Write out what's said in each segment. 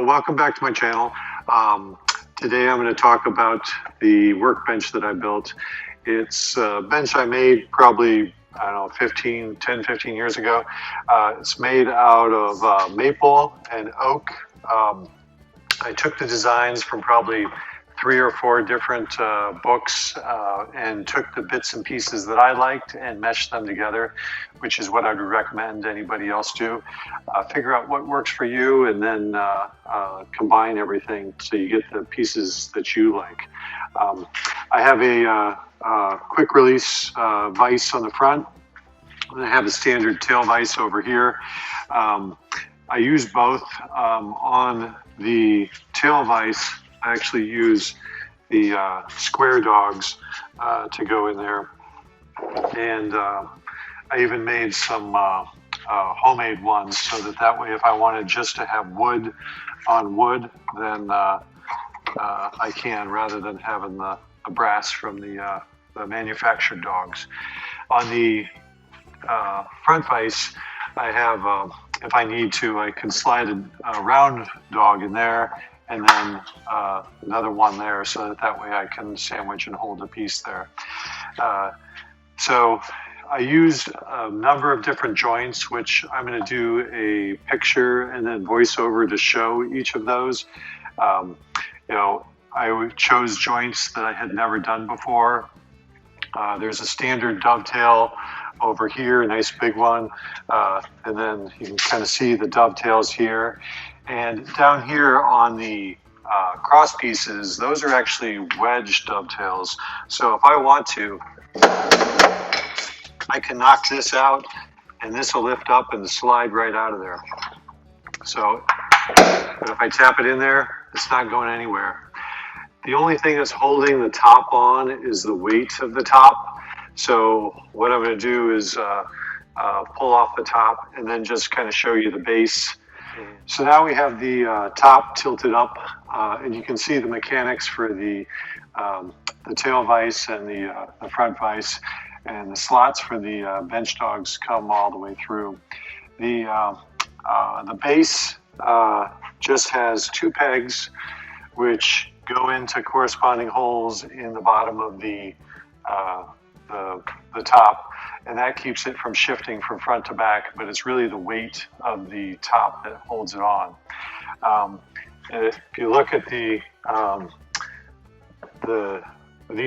Welcome back to my channel. Today I'm going to talk about the workbench that I built. It's a bench I made probably, I don't know, 10-15 years ago. It's made out of maple and oak. I took the designs from probably 3 or 4 different books and took the bits and pieces that I liked and meshed them together, which is what I would recommend anybody else do. Figure out what works for you and then combine everything so you get the pieces that you like. I have a quick release vise on the front. I have a standard tail vise over here. I use both. On the tail vise, I actually use the square dogs to go in there. And I even made some homemade ones so that way if I wanted just to have wood on wood, then I can, rather than having the brass from the manufactured dogs. On the front vise, I have, if I need to, I can slide a round dog in there and then another one there, so that way I can sandwich and hold a piece there. So I used a number of different joints, which I'm going to do a picture and then voiceover to show each of those. I chose joints that I had never done before. There's a standard dovetail over here, a nice big one, and then you can kind of see the dovetails here. And down here on the cross pieces, those are actually wedge dovetails. So if I want to, I can knock this out and this will lift up and slide right out of there. So, but if I tap it in there, it's not going anywhere. The only thing that's holding the top on is the weight of the top. So what I'm going to do is pull off the top and then just kind of show you the base. So now we have the top tilted up, and you can see the mechanics for the tail vise and the front vise, and the slots for the bench dogs come all the way through. The base just has 2 pegs, which go into corresponding holes in the bottom of the top, and that keeps it from shifting from front to back, but it's really the weight of the top that holds it on. If you look at these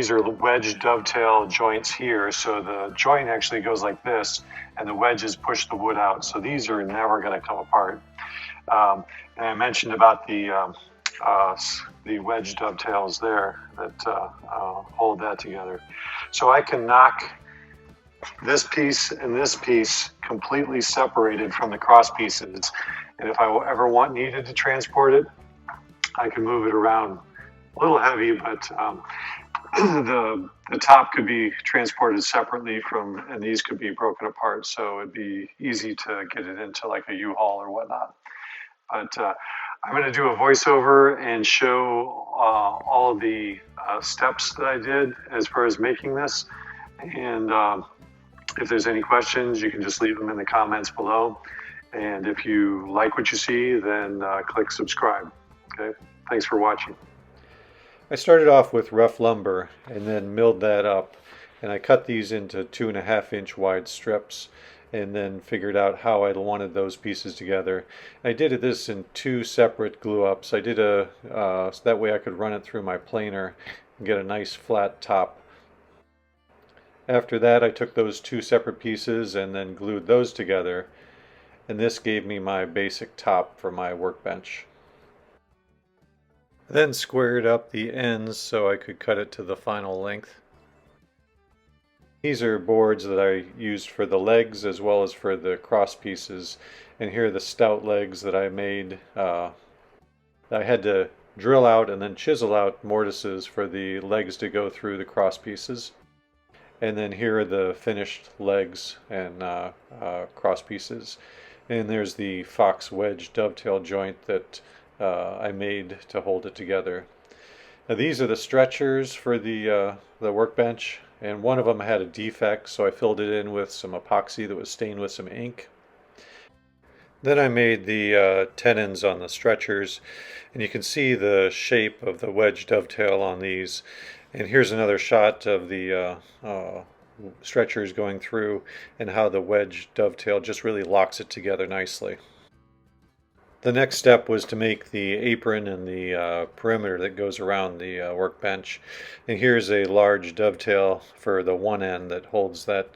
are wedge dovetail joints here, so the joint actually goes like this, and the wedges push the wood out, so these are never going to come apart. And I mentioned about the wedge dovetails there that hold that together. So I can knock this piece and this piece completely separated from the cross pieces, and if I ever needed to transport it, I can move it around. A little heavy, but the top could be transported separately and these could be broken apart, so it'd be easy to get it into like a U-Haul or whatnot. But I'm going to do a voiceover and show all of the steps that I did as far as making this. And if there's any questions, you can just leave them in the comments below. And if you like what you see, then click subscribe. Okay, thanks for watching. I started off with rough lumber and then milled that up, and I cut these into 2.5-inch wide strips, and then figured out how I wanted those pieces together. I did this in 2 separate glue ups. I did so that way I could run it through my planer and get a nice flat top. After that, I took those 2 separate pieces and then glued those together, and this gave me my basic top for my workbench. I then squared up the ends so I could cut it to the final length. These are boards that I used for the legs as well as for the cross pieces, and here are the stout legs that I made. I had to drill out and then chisel out mortises for the legs to go through the cross pieces, and then here are the finished legs and cross pieces, and there's the fox wedge dovetail joint that I made to hold it together. Now these are the stretchers for the workbench, and one of them had a defect, so I filled it in with some epoxy that was stained with some ink. Then I made the tenons on the stretchers, and you can see the shape of the wedge dovetail on these. And here's another shot of the stretchers going through and how the wedge dovetail just really locks it together nicely. The next step was to make the apron and the perimeter that goes around the workbench. And here's a large dovetail for the one end that holds that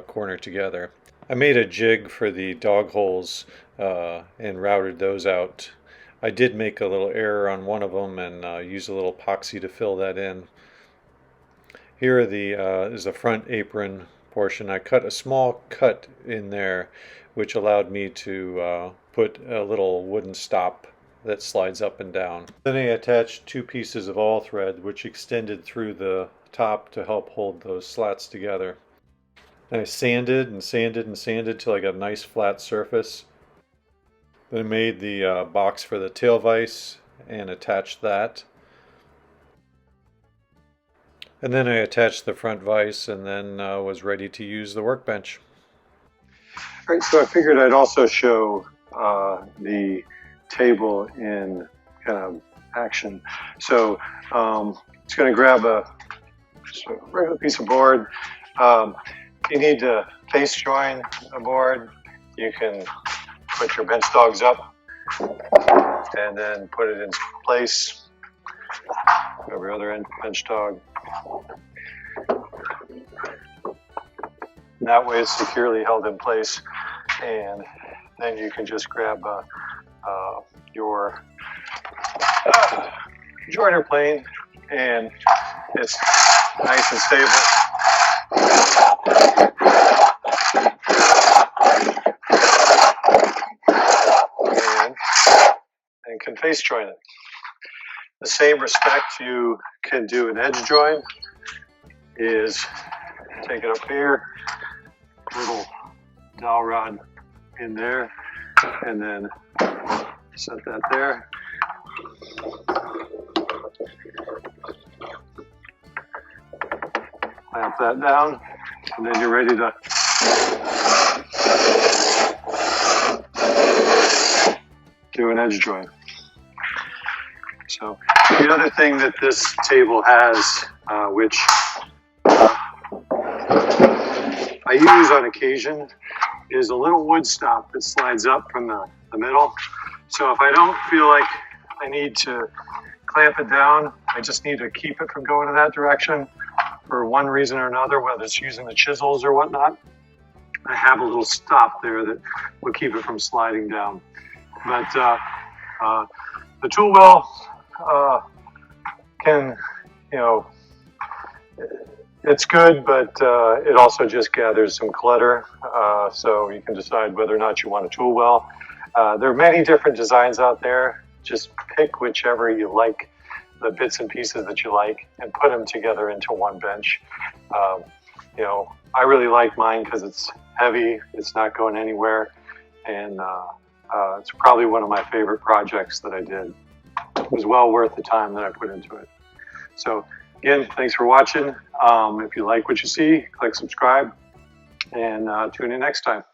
corner together. I made a jig for the dog holes and routed those out. I did make a little error on one of them and used a little epoxy to fill that in. Here is the front apron portion. I cut a small cut in there, which allowed me to put a little wooden stop that slides up and down. Then I attached two pieces of all thread, which extended through the top to help hold those slats together. And I sanded and sanded and sanded till I got a nice flat surface. Then I made the box for the tail vise and attached that. And then I attached the front vise and then was ready to use the workbench. All right, so I figured I'd also show the table in kind of action. So it's going to grab a regular piece of board. You need to face join the board. You can put your bench dogs up and then put it in place. Every other end bench dog. That way it's securely held in place, and then you can just grab your joiner plane, and it's nice and stable. And can face join it. The same respect you can do an edge join is take it up here, little dowel rod in there, and then set that there. Clamp that down, and then you're ready to do an edge join. So the other thing that this table has, which I use on occasion, is a little wood stop that slides up from the middle. So if I don't feel like I need to clamp it down, I just need to keep it from going in that direction for one reason or another, whether it's using the chisels or whatnot, I have a little stop there that will keep it from sliding down. But the tool well can, it's good, but it also just gathers some clutter. So you can decide whether or not you want a tool well. There are many different designs out there. Just pick whichever you like, the bits and pieces that you like, and put them together into one bench. I really like mine because it's heavy, it's not going anywhere, and it's probably one of my favorite projects that I did. It was well worth the time that I put into it. So again, thanks for watching. If you like what you see, click subscribe, and tune in next time.